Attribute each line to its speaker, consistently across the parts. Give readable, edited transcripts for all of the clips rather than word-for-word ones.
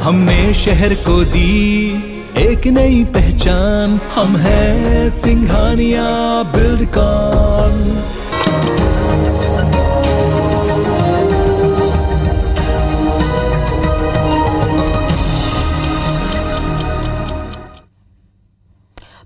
Speaker 1: हमने शहर को दी एक नई पहचान, हम हैं सिंघानिया बिल्डकॉन।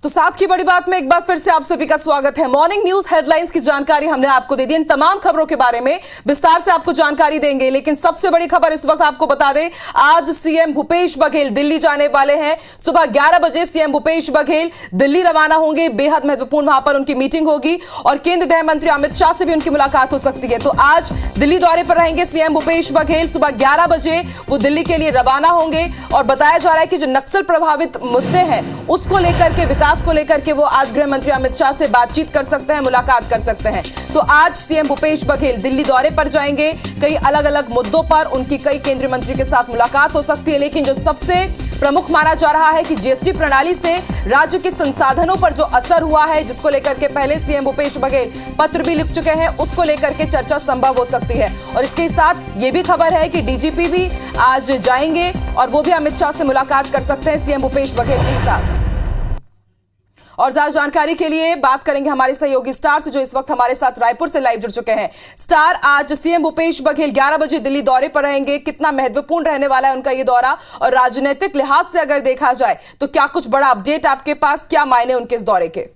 Speaker 2: तो साथ की बड़ी बात में एक बार फिर से आप सभी का स्वागत है। मॉर्निंग न्यूज हेडलाइंस की जानकारी हमने आपको दे दी। इन तमाम खबरों के बारे में विस्तार से आपको जानकारी देंगे, लेकिन सबसे बड़ी खबर इस वक्त आपको बता दें, आज सीएम भूपेश बघेल दिल्ली जाने वाले हैं। सुबह 11 बजे सीएम भूपेश बघेल दिल्ली रवाना होंगे। बेहद महत्वपूर्ण वहां पर उनकी मीटिंग होगी और केंद्रीय गृह मंत्री अमित शाह से भी उनकी मुलाकात हो सकती है। तो आज दिल्ली दौरे पर रहेंगे सीएम भूपेश बघेल। सुबह 11 बजे वो दिल्ली के लिए रवाना होंगे और बताया जा रहा है कि जो नक्सल प्रभावित मुद्दे हैं उसको लेकर के, विकास को लेकर के वो आज गृह मंत्री अमित शाह से बातचीत कर सकते हैं, मुलाकात कर सकते हैं। तो आज सीएम भूपेश बघेल दिल्ली दौरे पर जाएंगे। कई अलग अलग मुद्दों पर उनकी कई केंद्रीय मंत्री के साथ मुलाकात हो सकती है, लेकिन जो सबसे प्रमुख माना जा रहा है कि जीएसटी प्रणाली से राज्य के संसाधनों पर जो असर हुआ है, जिसको लेकर के पहले सीएम भूपेश बघेल पत्र भी लिख चुके हैं, उसको लेकर के चर्चा संभव हो सकती है। और इसके साथ ये भी खबर है कि डीजीपी भी आज जाएंगे और वो भी अमित शाह से मुलाकात कर सकते हैं सीएम भूपेश बघेल के साथ। और ज्यादा जानकारी के लिए बात करेंगे हमारे सहयोगी स्टार से, जो इस वक्त हमारे साथ रायपुर से लाइव जुड़ चुके हैं। स्टार, आज सीएम भूपेश बघेल 11 बजे दिल्ली दौरे पर रहेंगे। कितना महत्वपूर्ण रहने वाला है उनका ये दौरा, और राजनीतिक लिहाज से अगर देखा जाए तो क्या कुछ बड़ा अपडेट आपके पास, क्या मायने उनके इस दौरे के?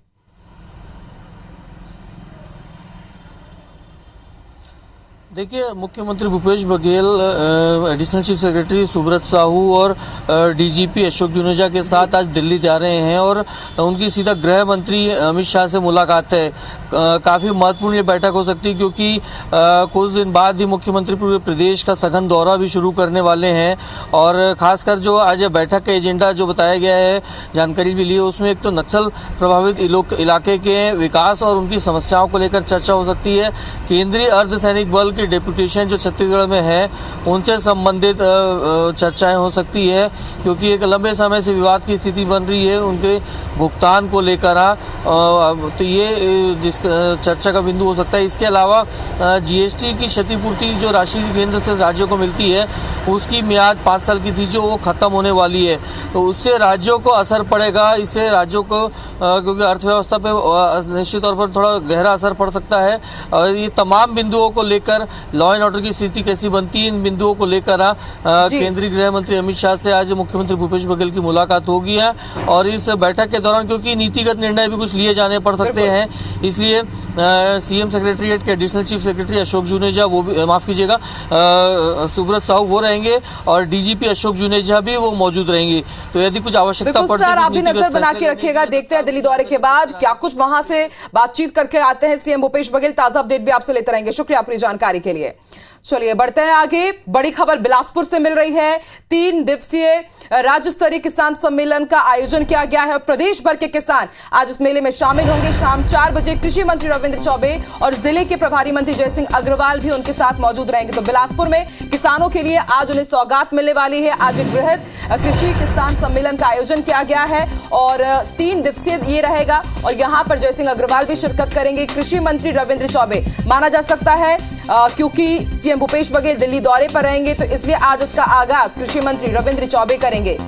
Speaker 3: देखिए, मुख्यमंत्री Bhupesh Baghel additional chief secretary Subrat Sahu और डीजीपी अशोक जुनेजा के साथ आज दिल्ली जा रहे हैं और उनकी सीधा गृह मंत्री अमित शाह से मुलाकात है। काफ़ी महत्वपूर्ण ये बैठक हो सकती है, क्योंकि कुछ दिन बाद ही मुख्यमंत्री पूरे प्रदेश का सघन दौरा भी शुरू करने वाले हैं। और ख़ासकर जो आज बैठक का एजेंडा जो बताया गया है, जानकारी भी ली है, उसमें एक तो नक्सल प्रभावित इलाके के विकास और उनकी समस्याओं को लेकर चर्चा हो सकती है। केंद्रीय अर्धसैनिक बल के डेपुटेशन जो छत्तीसगढ़ में है, उनसे संबंधित चर्चाएं हो सकती है, क्योंकि एक लंबे समय से विवाद की स्थिति बन रही है उनके भुगतान को लेकर। तो ये जिस चर्चा का बिंदु हो सकता है। इसके अलावा जीएसटी की क्षतिपूर्ति जो राशि केंद्र से राज्यों को मिलती है, उसकी मियाद 5 साल की थी जो वो खत्म होने वाली है, तो उससे राज्यों को असर पड़ेगा। इससे राज्यों को क्योंकि अर्थव्यवस्था पे निश्चित तौर पर थोड़ा गहरा असर पड़ सकता है। और ये तमाम बिंदुओं को लेकर, लॉ एंड ऑर्डर की स्थिति कैसी बनती है, इन बिंदुओं को लेकर केंद्रीय गृह मंत्री अमित शाह से आज मुख्यमंत्री भूपेश बघेल की मुलाकात होगी है। और इस बैठक के दौरान क्योंकि नीतिगत निर्णय भी कुछ लिए जाने पड़ सकते हैं, इसलिए सीएम सेक्रेटरीट के additional chief secretary Ashok Juneja, वो भी माफ कीजिएगा, सुब्रत साहू वो रहेंगे और डीजीपी अशोक जुनेजा भी वो मौजूद रहेंगे। तो यदि कुछ आवश्यकता पड़ती है,
Speaker 2: आप भी नजर बना के रखिएगा। देखते हैं दिल्ली दौरे के बाद क्या कुछ वहां से बातचीत करके आते हैं सीएम भूपेश बघेल। ताजा अपडेट भी आपसे लेते रहेंगे। शुक्रिया अपनी जानकारी के लिए। चलिए बढ़ते हैं आगे। बड़ी खबर बिलासपुर से मिल रही है। 3 दिवसीय राज्य स्तरीय किसान सम्मेलन का आयोजन किया गया है। प्रदेश भर के किसान आज इस मेले में शामिल होंगे। शाम 4 बजे कृषि मंत्री रविंद्र चौबे और जिले के प्रभारी मंत्री जयसिंह अग्रवाल भी उनके साथ मौजूद रहेंगे। तो बिलासपुर में किसानों के लिए आज उन्हें सौगात मिलने वाली है। आज एक बृहद कृषि किसान सम्मेलन का आयोजन किया गया है और 3 दिवसीय ये रहेगा और यहां पर जयसिंह अग्रवाल भी शिरकत करेंगे। कृषि मंत्री रविंद्र चौबे माना जा सकता है क्योंकि सीएम भूपेश बघेल दिल्ली दौरे पर रहेंगे, तो इसलिए आज इसका आगाज कृषि मंत्री रविंद्र चौबे करेंगे।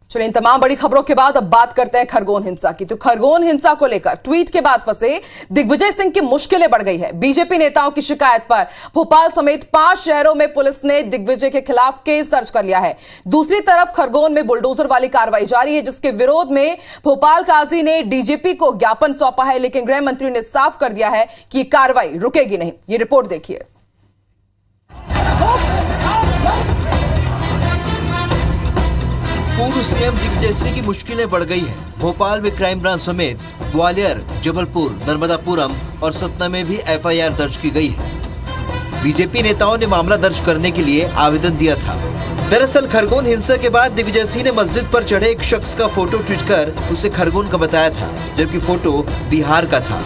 Speaker 2: चलिए, इन तमाम बड़ी खबरों के बाद अब बात करते हैं खरगोन हिंसा की। तो खरगोन हिंसा को लेकर ट्वीट के बाद फंसे दिग्विजय सिंह की मुश्किलें बढ़ गई है। बीजेपी नेताओं की शिकायत पर भोपाल समेत 5 शहरों में पुलिस ने दिग्विजय के खिलाफ केस दर्ज कर लिया है। दूसरी तरफ खरगोन में बुलडोजर वाली कार्रवाई जारी है, जिसके विरोध में भोपाल काजी ने डीजीपी को ज्ञापन सौंपा है, लेकिन गृह मंत्री ने साफ कर दिया है कि यह कार्रवाई रुकेगी नहीं। ये रिपोर्ट देखिए।
Speaker 4: पूर्व सीएम दिग्विजय सिंह की मुश्किलें बढ़ गई हैं। भोपाल में क्राइम ब्रांच समेत ग्वालियर, जबलपुर, नर्मदापुरम और सतना में भी एफआईआर दर्ज की गई है। बीजेपी नेताओं ने मामला दर्ज करने के लिए आवेदन दिया था। दरअसल खरगोन हिंसा के बाद दिग्विजय सिंह ने मस्जिद पर चढ़े एक शख्स का फोटो ट्वीट कर उसे खरगोन का बताया था, जबकि फोटो बिहार का था।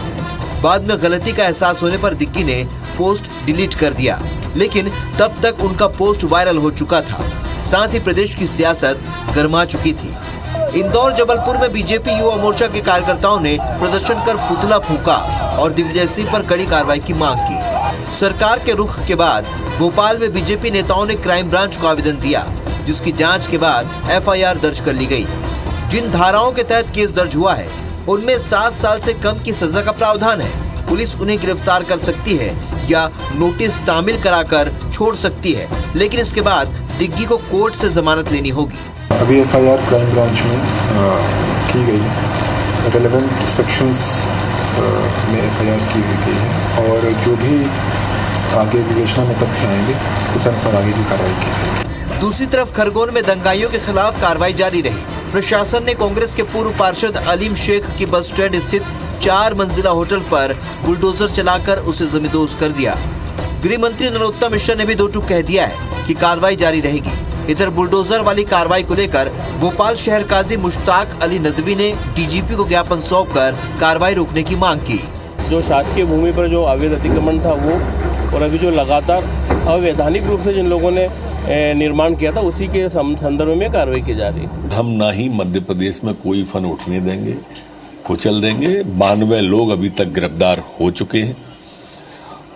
Speaker 4: बाद में गलती का एहसास होने पर दिग्गी ने पोस्ट डिलीट कर दिया, लेकिन तब तक उनका पोस्ट वायरल हो चुका था। साथ ही प्रदेश की सियासत गर्मा चुकी थी। इंदौर जबलपुर में बीजेपी युवा मोर्चा के कार्यकर्ताओं ने प्रदर्शन कर पुतला फूंका और दिग्विजय सिंह पर कड़ी कार्रवाई की मांग की। सरकार के रुख के बाद भोपाल में बीजेपी नेताओं ने क्राइम ब्रांच को आवेदन दिया, जिसकी जांच के बाद एफआईआर दर्ज कर ली गई। जिन धाराओं के तहत केस दर्ज हुआ है उनमें 7 साल से कम की सजा का प्रावधान है। पुलिस उन्हें गिरफ्तार कर सकती है या नोटिस तामील कराकर छोड़ सकती है, लेकिन इसके बाद दिग्गी को कोर्ट से जमानत लेनी होगी।
Speaker 5: अभी एफआईआर क्राइम ब्रांच में की गई है, रेलेवेंट सेक्शंस में एफआईआर की गई है और जो भी आगे विवेचना में तथ्य आएंगे उस अनुसार आगे की कार्रवाई की जाएगी।
Speaker 4: दूसरी तरफ खरगोन में दंगाइयों के खिलाफ कार्रवाई जारी रही। प्रशासन ने कांग्रेस के पूर्व पार्षद अलीम शेख की बस स्टैंड स्थित 4 मंजिला होटल पर बुलडोजर चलाकर उसे जमींदोज कर दिया। गृह मंत्री नरोत्तम मिश्रा ने भी दो टूक कह दिया है कि कार्रवाई जारी रहेगी। इधर बुलडोजर वाली कार्रवाई को लेकर भोपाल शहर काजी मुश्ताक अली नदवी ने डीजीपी को ज्ञापन सौंपकर कार्रवाई रोकने की मांग की।
Speaker 6: जो शासकीय भूमि पर जो अवैध अतिक्रमण था वो, और अभी जो लगातार अवैधानिक रूप से जिन लोगों ने निर्माण किया था उसी के संदर्भ में कार्रवाई की जा रही है।
Speaker 7: हम ना ही मध्य प्रदेश में कोई फन उठने देंगे, कुचल देंगे। 92 लोग अभी तक गिरफ्तार हो चुके हैं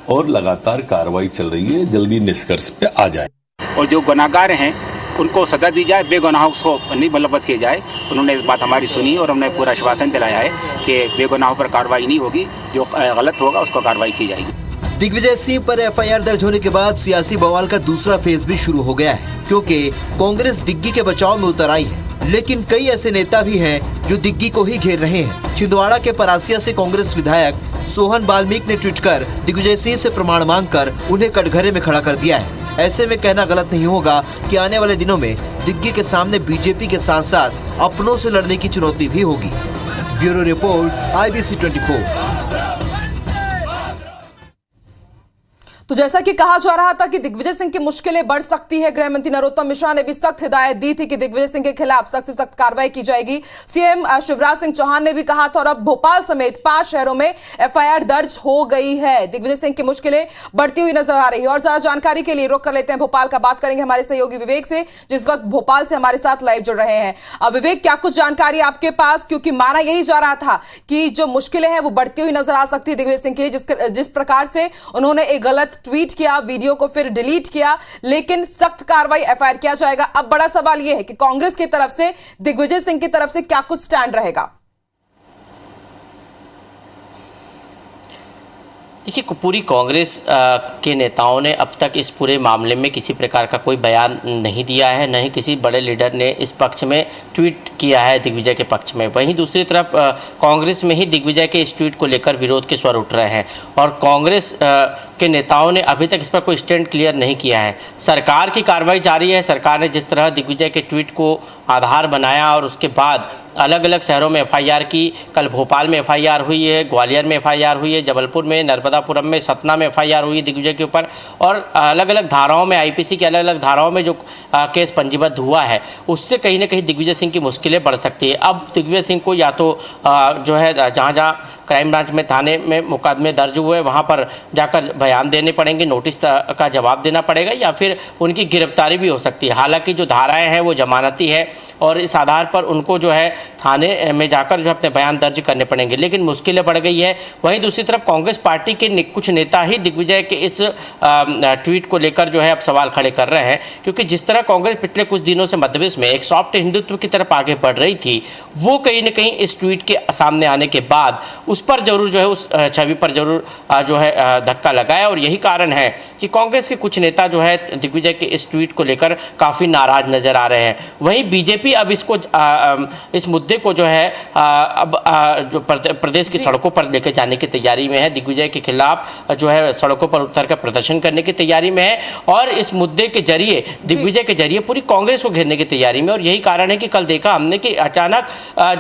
Speaker 7: और लगातार कार्रवाई चल रही है, जल्दी निष्कर्ष पे आ जाए।
Speaker 8: और जो गुनाहगार हैं उनको सजा दी जाए, बेगुनाहों को नहीं बलबस किया जाए। उन्होंने इस बात हमारी सुनी और हमने पूरा आश्वासन दिलाया है कि बेगुनाहों पर कार्रवाई नहीं होगी, जो गलत होगा उसको कार्रवाई की जाएगी।
Speaker 4: दिग्विजय सिंह पर एफआईआर दर्ज होने के बाद सियासी बवाल का दूसरा फेज भी शुरू हो गया है, क्योंकि कांग्रेस दिग्गी के बचाव में उतर आई है। लेकिन कई ऐसे नेता भी हैं जो दिग्गी को ही घेर रहे हैं। छिंदवाड़ा के परासिया से कांग्रेस विधायक सोहन बाल्मीक ने ट्वीट कर दिग्विजय सिंह से प्रमाण मांगकर उन्हें कटघरे में खड़ा कर दिया है। ऐसे में कहना गलत नहीं होगा कि आने वाले दिनों में दिग्गी के सामने बीजेपी के साथ साथ अपनों से लड़ने की चुनौती भी होगी। Bureau report, IBC 24।
Speaker 2: तो जैसा कि कहा जा रहा था कि दिग्विजय सिंह की मुश्किलें बढ़ सकती है, गृह मंत्री नरोत्तम मिश्रा ने भी सख्त हिदायत दी थी कि दिग्विजय सिंह के खिलाफ सख्त से सख्त कार्रवाई की जाएगी। सीएम शिवराज सिंह चौहान ने भी कहा था और अब भोपाल समेत 5 शहरों में एफआईआर दर्ज हो गई है। दिग्विजय सिंह की मुश्किलें बढ़ती हुई नजर आ रही है। और ज्यादा जानकारी के लिए रुक कर लेते हैं भोपाल का, बात करेंगे हमारे सहयोगी विवेक से, जिस वक्त भोपाल से हमारे साथ लाइव जुड़ रहे हैं। विवेक, क्या कुछ जानकारी आपके पास, क्योंकि माना यही जा रहा था कि जो मुश्किलें हैं वो बढ़ती हुई नजर आ सकती है दिग्विजय सिंह के लिए, जिस प्रकार से उन्होंने एक गलत ट्वीट किया, वीडियो को फिर डिलीट किया, लेकिन सख्त कार्रवाई एफआईआर किया जाएगा। अब बड़ा सवाल यह है कि कांग्रेस की तरफ से, दिग्विजय सिंह की तरफ से क्या कुछ स्टैंड रहेगा?
Speaker 9: देखिए, पूरी कांग्रेस के नेताओं ने अब तक इस पूरे मामले में किसी प्रकार का कोई बयान नहीं दिया है, न ही किसी बड़े लीडर ने इस पक्ष में ट्वीट किया है दिग्विजय के पक्ष में। वहीं दूसरी तरफ कांग्रेस में ही दिग्विजय के इस ट्वीट को लेकर विरोध के स्वर उठ रहे हैं और कांग्रेस के नेताओं ने अभी तक इस पर कोई स्टैंड क्लियर नहीं किया है। सरकार की कार्रवाई जारी है। सरकार ने जिस तरह दिग्विजय के ट्वीट को आधार बनाया और उसके बाद अलग अलग शहरों में एफआईआर की, कल भोपाल में एफआईआर हुई है, ग्वालियर में एफआईआर हुई है, जबलपुर में, नर्मदापुरम में, सतना में एफआईआर हुई है दिग्विजय के ऊपर, और अलग अलग धाराओं में, आईपीसी की अलग अलग धाराओं में जो केस पंजीबद्ध हुआ है, उससे कहीं ना कहीं दिग्विजय सिंह की मुश्किलें बढ़ सकती है। अब दिग्विजय सिंह को या तो जो है जहाँ जहाँ क्राइम ब्रांच में थाने में मुकदमे दर्ज हुए वहाँ पर जाकर बयान देने पड़ेंगे, नोटिस का जवाब देना पड़ेगा, या फिर उनकी गिरफ्तारी भी हो सकती है। हालांकि जो धाराएं हैं वो जमानती है और इस आधार पर उनको जो है थाने में जाकर जो अपने बयान दर्ज करने पड़ेंगे, लेकिन मुश्किलें बढ़ गई है। वहीं दूसरी तरफ कांग्रेस पार्टी के कुछ नेता ही दिग्विजय के इस ट्वीट को लेकर जो है अब सवाल खड़े कर रहे हैं, क्योंकि जिस तरह कांग्रेस पिछले कुछ दिनों से मध्य प्रदेश में एक सॉफ्ट हिंदुत्व की तरफ आगे बढ़ रही थी, वो कहीं ना कहीं इस ट्वीट के सामने आने के बाद उस पर जरूर जो है, उस छवि पर जरूर जो है धक्का लगाया। और यही कारण है कि कांग्रेस के कुछ नेता जो है दिग्विजय के इस ट्वीट को लेकर काफ़ी नाराज नजर आ रहे हैं। वहीं बीजेपी अब इसको इस मुद्दे को जो है अब जो प्रदेश की सड़कों पर लेकर जाने की तैयारी में है, दिग्विजय के खिलाफ जो है सड़कों पर उतरकर प्रदर्शन करने की तैयारी में है और इस मुद्दे के जरिए, दिग्विजय के जरिए पूरी कांग्रेस को घेरने की तैयारी में। और यही कारण है कि कल देखा हमने कि अचानक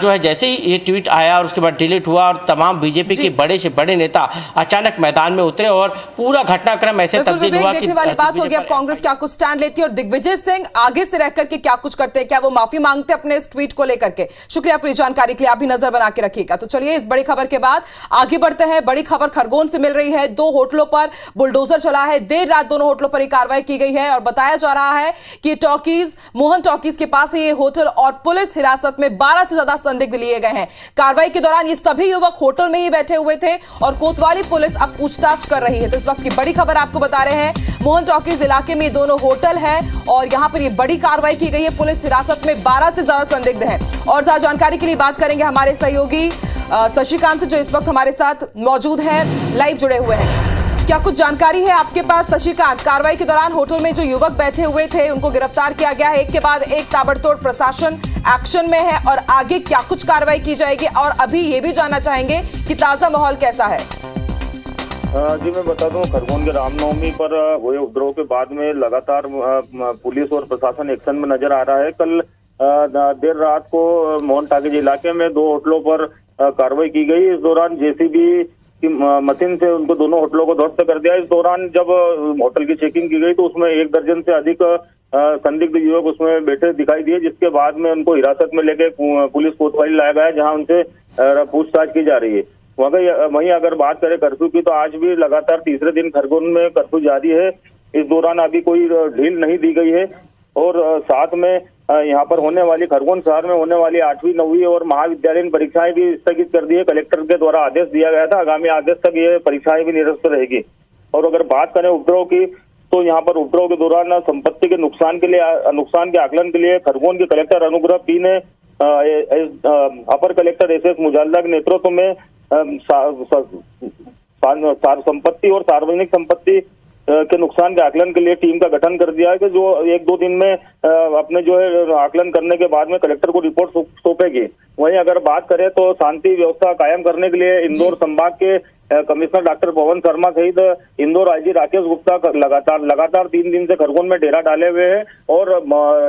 Speaker 9: जो है जैसे ही ये ट्वीट आया और उसके बाद डिलीट हुआ और तमाम बीजेपी के बड़े से बड़े नेता अचानक मैदान में उतरे और पूरा घटनाक्रम ऐसे तब्दील हुआ कि
Speaker 2: देखने वाली बात होगी अब कांग्रेस क्या कुछ स्टैंड लेती है और दिग्विजय सिंह आगे से रहकर के क्या कुछ करते हैं, क्या वो माफी मांगते हैं अपने इस ट्वीट को लेकर के, शुक्रिया पूरी जानकारी के लिए, आप भी नजर बना के रखिएगा। तो चलिए इस बड़ी खबर के बाद आगे बढ़ते हैं। बड़ी खबर खरगोन से मिल रही है। 2 होटलों पर बुलडोजर चला है। देर रात दोनों होटलों पर कार्रवाई की गई है और बताया जा रहा है कि टॉकीज, मोहन टॉकीज के पास ये होटल और पुलिस हिरासत में 12 से ज्यादा संदिग्ध लिए गए हैं। कार्रवाई के दौरान ये सभी युवक होटल में ही बैठे हुए थे और कोतवाली पुलिस अब पूछताछ कर रही है। तो इस वक्त की बड़ी खबर आपको बता रहे हैं, मोहन टॉकीज इलाके में दोनों होटल है और यहां पर ये बड़ी कार्रवाई की गई है। पुलिस हिरासत में 12 से ज्यादा संदिग्ध है। और ज्यादा जानकारी के लिए बात करेंगे हमारे सहयोगी शशिकांत से, जो इस वक्त हमारे साथ मौजूद हैं, लाइव जुड़े हुए हैं। क्या कुछ जानकारी है आपके पास शशिकांत? कार्रवाई के दौरान होटल में जो युवक बैठे हुए थे उनको गिरफ्तार किया गया है, एक के बाद एक ताबड़तोड़ प्रशासन एक्शन में है और आगे क्या कुछ कार्रवाई की जाएगी? और अभी ये भी जानना चाहेंगे कि ताजा माहौल कैसा है?
Speaker 10: जी मैं बता दूं, खरगोन के रामनवमी पर हुए उपद्रव के बाद में लगातार पुलिस और प्रशासन एक्शन में नजर आ रहा है। कल देर रात को मोहन टॉकीज इलाके में 2 होटलों पर कार्रवाई की गई। इस दौरान जेसीबी की मशीन से उनको दोनों होटलों को ध्वस्त कर दिया। इस दौरान जब होटल की चेकिंग की गई तो उसमें 1 दर्जन से अधिक संदिग्ध युवक उसमें बैठे दिखाई दिए, जिसके बाद में उनको हिरासत में लेके पुलिस कोतवाली लाया गया, जहां उनसे पूछताछ की जा रही है। वहीं अगर बात करें कर्फ्यू की, तो आज भी लगातार तीसरे दिन खरगोन में कर्फ्यू जारी है। इस दौरान अभी कोई ढील नहीं दी गई है और साथ में यहाँ पर होने वाली, खरगोन शहर में होने वाली 8वीं 9वीं और महाविद्यालयीन परीक्षाएं भी स्थगित कर दी है। कलेक्टर के द्वारा आदेश दिया गया था, आगामी आदेश तक ये परीक्षाएं भी निरस्त रहेगी। और अगर बात करें उपद्रव की, तो यहाँ पर उपद्रव के दौरान संपत्ति के नुकसान के आकलन के लिए खरगोन के कलेक्टर अनुग्रह पी ने अपर कलेक्टर एस मुजाल्दा के नेतृत्व में संपत्ति और सार्वजनिक संपत्ति के नुकसान के आकलन के लिए टीम का गठन कर दिया है, कि जो 1-2 दिन में अपने जो है आकलन करने के बाद में कलेक्टर को रिपोर्ट सौंपेगी। वहीं अगर बात करें तो शांति व्यवस्था कायम करने के लिए इंदौर संभाग के कमिश्नर डॉक्टर पवन शर्मा सहित इंदौर आईजी राकेश गुप्ता लगातार 3 दिन से खरगोन में डेरा डाले हुए हैं और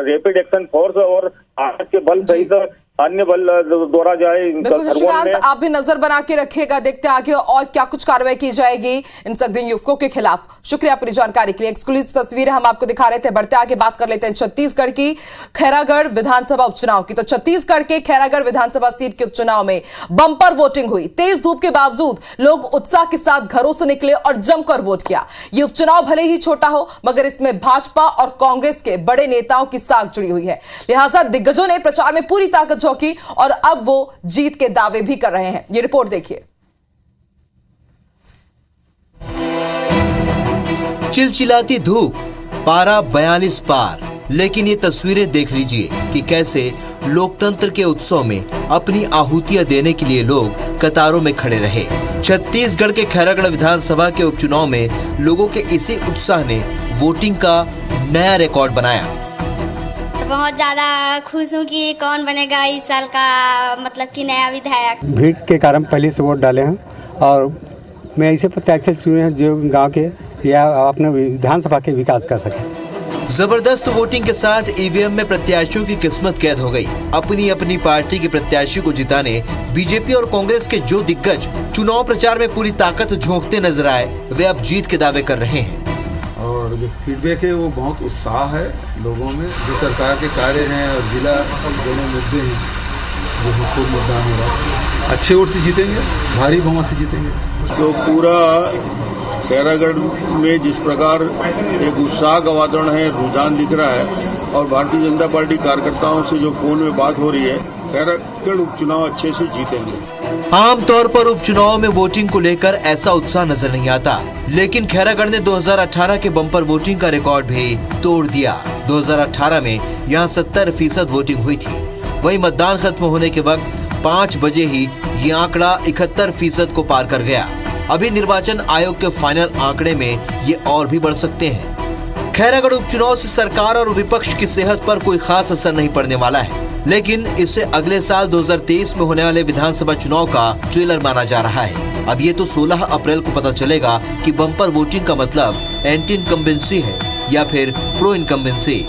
Speaker 10: रैपिड एक्शन फोर्स और आर्मी के बल सहित अन्य बल द्वारा जाए।
Speaker 2: शशिकांत, आप भी नजर बना के रखिएगा, देखते आगे और क्या कुछ कार्रवाई की जाएगी इन संदिग्ध युवकों के खिलाफ। शुक्रिया पूरी जानकारी के लिए। एक्सक्लूसिव तस्वीरें हम आपको दिखा रहे थे। बढ़ते आगे बात कर लेते हैं छत्तीसगढ़ की खैरागढ़ विधानसभा उपचुनाव की। तो छत्तीसगढ़ के खैरागढ़ विधानसभा सीट के उपचुनाव में बंपर वोटिंग हुई। तेज धूप के बावजूद लोग उत्साह के साथ घरों से निकले और जमकर वोट किया। ये उपचुनाव भले ही छोटा हो, मगर इसमें भाजपा और कांग्रेस के बड़े नेताओं की साख जुड़ी हुई है। लिहाजा दिग्गजों ने प्रचार में पूरी ताकत झोंकी और अब वो जीत के दावे भी कर रहे हैं। ये रिपोर्ट देखिए।
Speaker 4: चिलचिलाती धूप, पारा 42 पार, लेकिन ये तस्वीरें देख लीजिए कि कैसे लोकतंत्र के उत्सव में अपनी आहुतियां देने के लिए लोग कतारों में खड़े रहे। छत्तीसगढ़ के खैरागढ़ विधानसभा के उपचुनाव में लोगों के इसी उत्साह ने वोटिंग का नया रिकॉर्ड बनाया।
Speaker 11: बहुत ज्यादा खुश हूँ कि कौन बनेगा इस साल का मतलब कि नया विधायक।
Speaker 12: भीड़ के कारण पहले से वोट डाले हैं और मैं ऐसे प्रत्याशी चुने हैं जो गांव के या अपने विधानसभा के विकास कर सके।
Speaker 4: जबरदस्त वोटिंग के साथ ईवीएम में प्रत्याशियों की किस्मत कैद हो गई। अपनी अपनी पार्टी के प्रत्याशी को जिताने बीजेपी और कांग्रेस के जो दिग्गज चुनाव प्रचार में पूरी ताकत झोंकते नजर आए, वे अब जीत के दावे कर रहे हैं।
Speaker 13: और जो फीडबैक है वो बहुत उत्साह है लोगों में। जो सरकार के कार्य हैं और जिला दोनों मुद्दे हैं जो खूब मतदान हो रहा है, अच्छे वोट से जीतेंगे, भारी बहुमत से जीतेंगे।
Speaker 14: तो पूरा खैरागढ़ में जिस प्रकार एक उत्साह का वातावरण है, रुझान दिख रहा है और भारतीय जनता पार्टी कार्यकर्ताओं से जो फोन में बात हो रही है, खैरागढ़ उपचुनाव अच्छे से जीतेंगे।
Speaker 4: आमतौर पर उपचुनाव में वोटिंग को लेकर ऐसा उत्साह नजर नहीं आता, लेकिन खैरागढ़ ने 2018 के बम्पर वोटिंग का रिकॉर्ड भी तोड़ दिया। 2018 में यहाँ 70% वोटिंग हुई थी। वहीं मतदान खत्म होने के वक्त 5 बजे ही ये आंकड़ा 71% को पार कर गया। अभी निर्वाचन आयोग के फाइनल आंकड़े में ये और भी बढ़ सकते हैं। खैरागढ़ उपचुनाव से सरकार और विपक्ष की सेहत पर कोई खास असर नहीं पड़ने वाला है, लेकिन इसे अगले साल 2023 में होने वाले विधानसभा चुनाव का ट्रेलर माना जा रहा है। अब ये तो 16 अप्रैल को पता चलेगा कि बम्पर वोटिंग का मतलब एंटी इनकम्बेंसी है या फिर pro incumbency.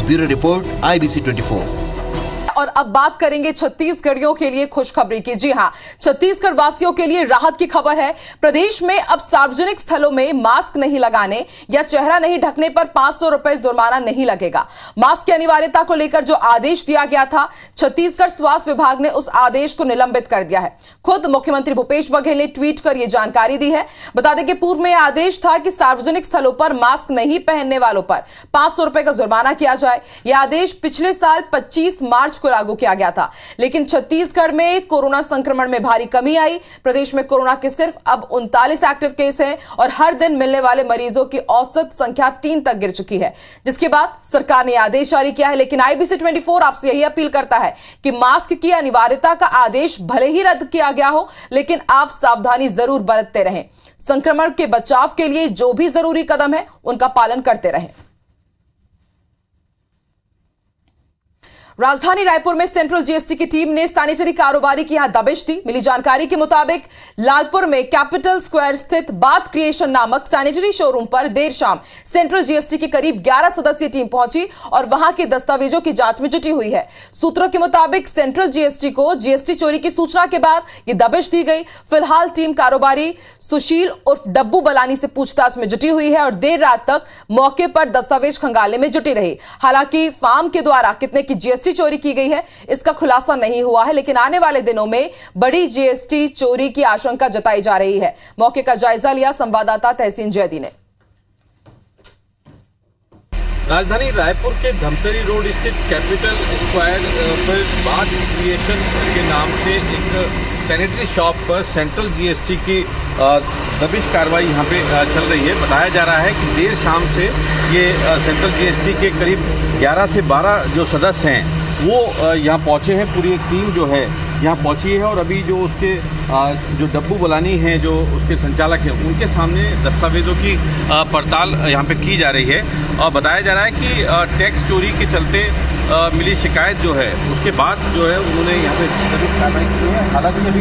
Speaker 4: Bureau report, IBC 24।
Speaker 2: और अब बात करेंगे छत्तीसगढ़ियों के लिए खुशखबरी की। जी हां, छत्तीसगढ़ वासियों के लिए राहत की खबर है। प्रदेश में अब सार्वजनिक स्थलों में मास्क नहीं लगाने या चेहरा नहीं ढकने पर 500 रुपए जुर्माना नहीं लगेगा। मास्क की अनिवार्यता को लेकर जो आदेश दिया गया था, छत्तीसगढ़ स्वास्थ्य विभाग ने उस आदेश को निलंबित कर दिया है। खुद मुख्यमंत्री भूपेश बघेल ने ट्वीट कर यह जानकारी दी है। बता दें कि पूर्व में यह आदेश था कि सार्वजनिक स्थलों पर मास्क नहीं पहनने वालों पर 500 रुपए का जुर्माना किया जाए। यह आदेश पिछले साल 25 मार्च को लागू किया गया था, लेकिन छत्तीसगढ़ में कोरोना संक्रमण में भारी कमी आई। प्रदेश में कोरोना के सिर्फ अब 39 एक्टिव केस हैं और हर दिन मिलने वाले मरीजों की औसत संख्या 3 तक गिर चुकी है, जिसके बाद सरकार ने आदेश जारी किया है। लेकिन IBC 24 आपसे यही अपील करता है कि मास्क की अनिवार्यता का आदेश भले ही रद्द किया गया हो, लेकिन आप सावधानी जरूर बरतते रहें। संक्रमण के बचाव के लिए जो भी जरूरी कदम है उनका पालन करते रहें। राजधानी रायपुर में सेंट्रल GST की टीम ने सैनिटरी कारोबारी की यहां दबिश दी। मिली जानकारी के मुताबिक लालपुर में कैपिटल स्क्वायर स्थित बाथ क्रिएशन नामक सैनिटरी शोरूम पर देर शाम सेंट्रल GST की करीब 11 सदस्यीय टीम पहुंची और वहां के दस्तावेजों की जांच में जुटी हुई है। सूत्रों के मुताबिक सेंट्रल GST को GST चोरी की सूचना के बाद यह दबिश दी गई। फिलहाल टीम कारोबारी सुशील उर्फ डब्बू बलानी से पूछताछ में जुटी हुई है और देर रात तक मौके पर दस्तावेज खंगालने में जुटी रही। हालांकि फार्म के द्वारा कितने की GST चोरी की गई है इसका खुलासा नहीं हुआ है, लेकिन आने वाले दिनों में बड़ी GST चोरी की आशंका जताई जा रही है। मौके का जायजा लिया संवाददाता तहसीन जैदी ने।
Speaker 15: राजधानी रायपुर के धमतरी रोड स्थित कैपिटल स्क्वायर पर बाथ क्रिएशन के नाम से एक सैनिटरी शॉप पर सेंट्रल GST की दबिश कार्रवाई यहाँ पे चल रही है। बताया जा रहा है कि देर शाम से ये सेंट्रल GST के करीब 11 से 12 जो सदस्य हैं वो यहाँ पहुँचे हैं। पूरी एक टीम जो है यहाँ पहुँची है और अभी जो उसके जो डब्बू बलानी हैं जो उसके संचालक हैं उनके सामने दस्तावेज़ों की पड़ताल यहाँ पे की जा रही है। और बताया जा रहा है कि टैक्स चोरी के चलते मिली शिकायत जो है उसके बाद जो है उन्होंने यहाँ पे कार्रवाई की है। हालांकि अभी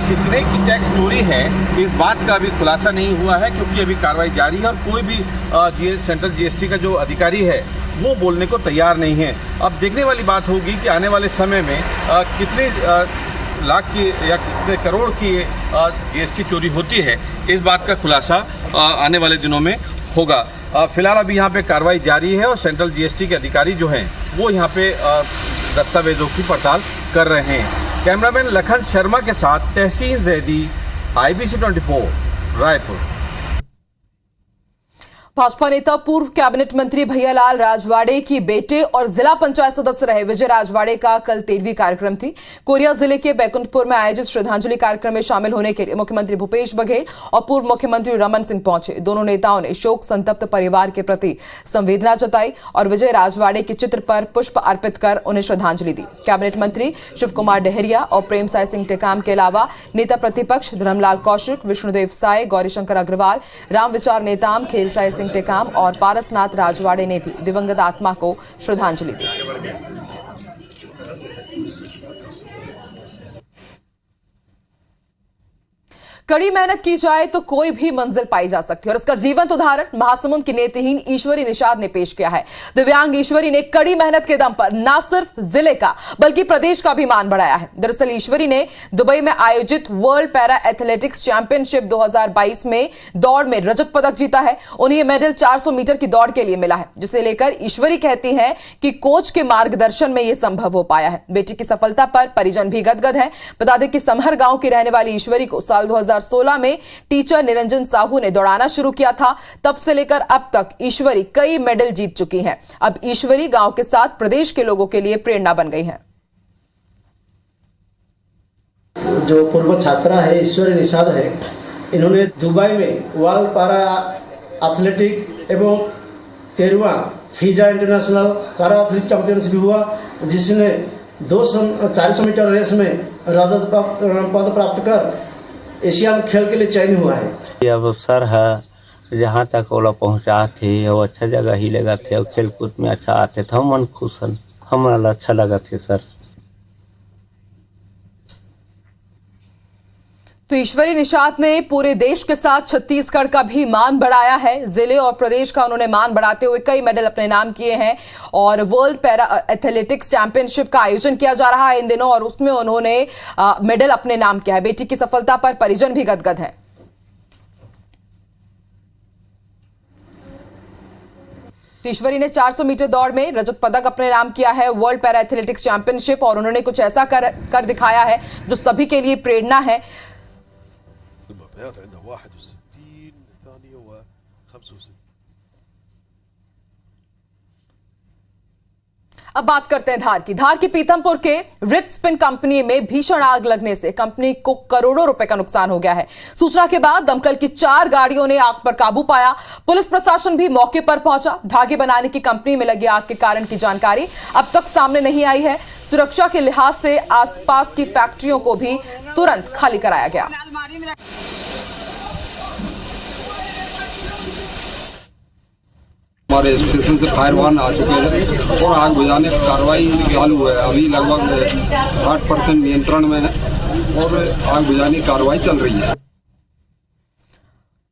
Speaker 15: कितने की टैक्स चोरी है इस बात का अभी खुलासा नहीं हुआ है, क्योंकि अभी कार्रवाई जारी है और कोई भी सेंट्रल GST का जो अधिकारी है वो बोलने को तैयार नहीं है। अब देखने वाली बात होगी कि आने वाले समय में कितने लाख की या कितने करोड़ की GST चोरी होती है, इस बात का खुलासा आने वाले दिनों में होगा। फिलहाल अभी यहाँ पे कार्रवाई जारी है और सेंट्रल GST के अधिकारी जो हैं वो यहाँ पे दस्तावेजों की पड़ताल कर रहे हैं। कैमरामैन लखन शर्मा के साथ तहसीन जैदी, IBC 24 रायपुर।
Speaker 2: भाजपा नेता पूर्व कैबिनेट मंत्री भैयालाल राजवाड़े की बेटे और जिला पंचायत सदस्य रहे विजय राजवाड़े का कल 13वीं कार्यक्रम थी। कोरिया जिले के बैकुंठपुर में आयोजित श्रद्धांजलि कार्यक्रम में शामिल होने के लिए मुख्यमंत्री भूपेश बघेल और पूर्व मुख्यमंत्री रमन सिंह पहुंचे। दोनों नेताओं ने शोक संतप्त परिवार के प्रति संवेदना जताई और विजय राजवाड़े के चित्र पर पुष्प अर्पित कर उन्हें श्रद्धांजलि दी। कैबिनेट मंत्री शिव कुमार डहरिया और प्रेमसाय सिंह टेकाम के अलावा नेता प्रतिपक्ष धर्मलाल कौशिक, विष्णुदेव साय, गौरीशंकर अग्रवाल, राम विचार नेताम, खेलसाय सिंह टेकाम और पारसनाथ राजवाड़े ने भी दिवंगत आत्मा को श्रद्धांजलि दी। कड़ी मेहनत की जाए तो कोई भी मंजिल पाई जा सकती है और इसका जीवंत उदाहरण महासमुंद की नेत्रहीन ईश्वरी निषाद ने पेश किया है। दिव्यांग ईश्वरी ने कड़ी मेहनत के दम पर न सिर्फ जिले का बल्कि प्रदेश का भी मान बढ़ाया है। दरअसल ईश्वरी ने दुबई में आयोजित वर्ल्ड पैरा एथलेटिक्स चैंपियनशिप 2022 में दौड़ में रजत पदक जीता है। उन्हें मेडल 400 मीटर की दौड़ के लिए मिला है, जिसे लेकर ईश्वरी कहती हैं कि कोच के मार्गदर्शन में यह संभव हो पाया है। बेटी की सफलता पर परिजन भी गदगद हैं। बता दें कि समहर गांव की रहने वाली ईश्वरी को साल 2016 में टीचर निरंजन साहू ने दौड़ाना शुरू किया था। तब से लेकर अब तक ईश्वरी कई मेडल जीत चुकी हैं। अब ईश्वरी गांव के साथ प्रदेश के लोगों के लिए प्रेरणा बन गई हैं।
Speaker 16: जो पूर्व छात्रा है ईश्वरी निषाद है, इन्होंने दुबई में वर्ल्ड पैरा एथलेटिक एवं 13वां Fazza international para athletic championship हुआ, जिसने 400 मीटर रेस में रजत पद प्राप्त कर एशिया खेल के लिए चयन हुआ है।
Speaker 17: ये अवसर है जहाँ तक वो लोग पहुँचा थे वो अच्छा जगह ही लगा थे और खेल कूद में अच्छा आते थे। मन खुश हमारा अच्छा लगा थे सर।
Speaker 2: तो ईश्वरी निषाद ने पूरे देश के साथ छत्तीसगढ़ का भी मान बढ़ाया है। जिले और प्रदेश का उन्होंने मान बढ़ाते हुए कई मेडल अपने नाम किए हैं और वर्ल्ड पैरा एथलेटिक्स चैंपियनशिप का आयोजन किया जा रहा है इन दिनों और उसमें उन्होंने मेडल अपने नाम किया है। बेटी की सफलता पर परिजन भी गदगद है। ईश्वरी ने 400 मीटर दौड़ में रजत पदक अपने नाम किया है वर्ल्ड पैरा एथलेटिक्स चैंपियनशिप और उन्होंने कुछ ऐसा कर दिखाया है जो सभी के लिए प्रेरणा है। अब बात करते हैं धार की पीथमपुर के रिट स्पिन कंपनी में भीषण आग लगने से कंपनी को करोड़ों रुपए का नुकसान हो गया है। सूचना के बाद दमकल की 4 गाड़ियों ने आग पर काबू पाया। पुलिस प्रशासन भी मौके पर पहुंचा। धागे बनाने की कंपनी में लगी आग के कारण की जानकारी अब तक सामने नहीं आई है। सुरक्षा के लिहाज से आसपास की फैक्ट्रियों को भी तुरंत खाली कराया गया।
Speaker 18: हमारे स्टेशन से फायर वाहन आ चुके हैं और आग बुझाने की कार्रवाई चालू है। अभी लगभग 60% नियंत्रण में है और आग बुझाने की कार्रवाई चल रही है।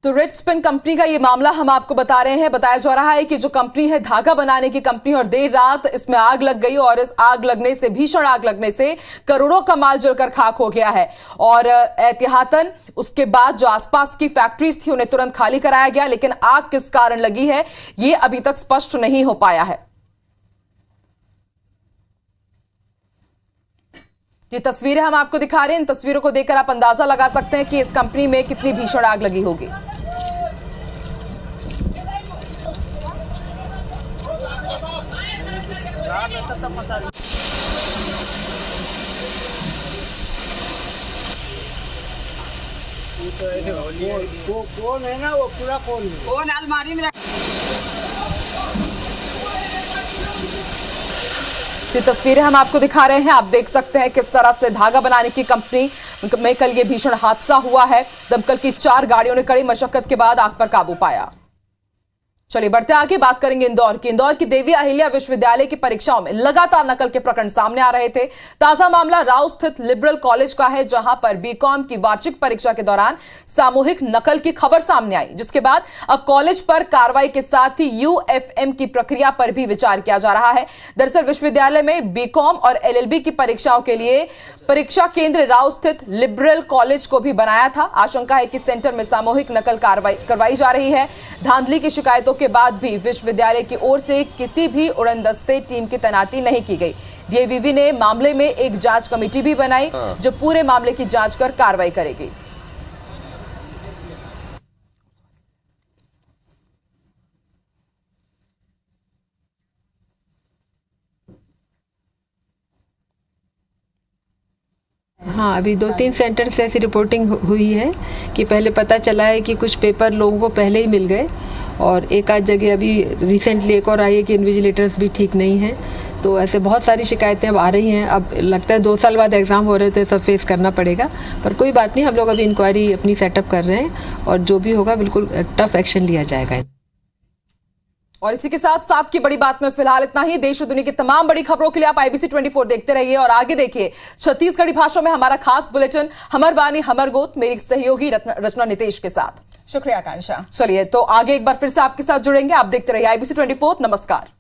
Speaker 2: तो रिट स्पिन कंपनी का ये मामला हम आपको बता रहे हैं। बताया जा रहा है कि जो कंपनी है धागा बनाने की कंपनी और देर रात इसमें आग लग गई और इस आग लगने से भीषण आग लगने से करोड़ों का माल जलकर खाक हो गया है और एहतियातन उसके बाद जो आसपास की फैक्ट्रीज थी उन्हें तुरंत खाली कराया गया। लेकिन आग किस कारण लगी है ये अभी तक स्पष्ट नहीं हो पाया है। ये तस्वीरें हम आपको दिखा रहे हैं। इन तस्वीरों को देखकर आप अंदाजा लगा सकते हैं कि इस कंपनी में कितनी भीषण आग लगी होगी।
Speaker 19: कौन है ना वो पूरा कौन अलमारी में
Speaker 2: ये तस्वीरें हम आपको दिखा रहे हैं। आप देख सकते हैं किस तरह से धागा बनाने की कंपनी में कल ये भीषण हादसा हुआ है। दमकल की 4 गाड़ियों ने कड़ी मशक्कत के बाद आग पर काबू पाया। चलिए बढ़ते आगे, बात करेंगे इंदौर की देवी अहिल्या विश्वविद्यालय की परीक्षाओं में लगातार नकल के प्रकरण सामने आ रहे थे। ताजा मामला राव स्थित लिबरल कॉलेज का है जहां पर बीकॉम की वार्षिक परीक्षा के दौरान सामूहिक नकल की खबर सामने आई, जिसके बाद अब कॉलेज पर कार्रवाई के साथ ही यूएफएम की प्रक्रिया पर भी विचार किया जा रहा है। दरअसल विश्वविद्यालय में बीकॉम और एलएलबी की परीक्षाओं के लिए परीक्षा केंद्र राव स्थित लिबरल कॉलेज को भी बनाया था। आशंका है कि सेंटर में सामूहिक नकल करवाई जा रही है। धांधली की शिकायतों के बाद भी विश्वविद्यालय की ओर से किसी भी उड़नदस्ते टीम की तैनाती नहीं की गई। डीएवीवी ने मामले में एक जांच कमेटी भी बनाई जो पूरे मामले की जांच कर कार्रवाई करेगी।
Speaker 20: हाँ, अभी 2-3 सेंटर से ऐसी रिपोर्टिंग हुई है कि पहले पता चला है कि कुछ पेपर लोगों को पहले ही मिल गए और एक आध जगह अभी रिसेंटली एक और आई है कि इन्विजिलेटर्स भी ठीक नहीं हैं। तो ऐसे बहुत सारी शिकायतें अब आ रही हैं। अब लगता है 2 साल बाद एग्ज़ाम हो रहे थे, सब फेस करना पड़ेगा, पर कोई बात नहीं, हम लोग अभी इंक्वायरी अपनी सेटअप कर रहे हैं और जो भी होगा बिल्कुल टफ एक्शन लिया जाएगा।
Speaker 2: और इसी के साथ की बड़ी बात में फिलहाल इतना ही। देश और दुनिया की तमाम बड़ी खबरों के लिए आप IBC 24 देखते रहिए और आगे देखिए छत्तीसगढ़ी भाषा में हमारा खास बुलेटिन हमर बानी हमर गोत, मेरी सहयोगी रचना नितेश के साथ।
Speaker 21: शुक्रिया आकांक्षा।
Speaker 2: चलिए तो आगे एक बार फिर से आपके साथ जुड़ेंगे। आप देखते रहिए IBC 24। नमस्कार।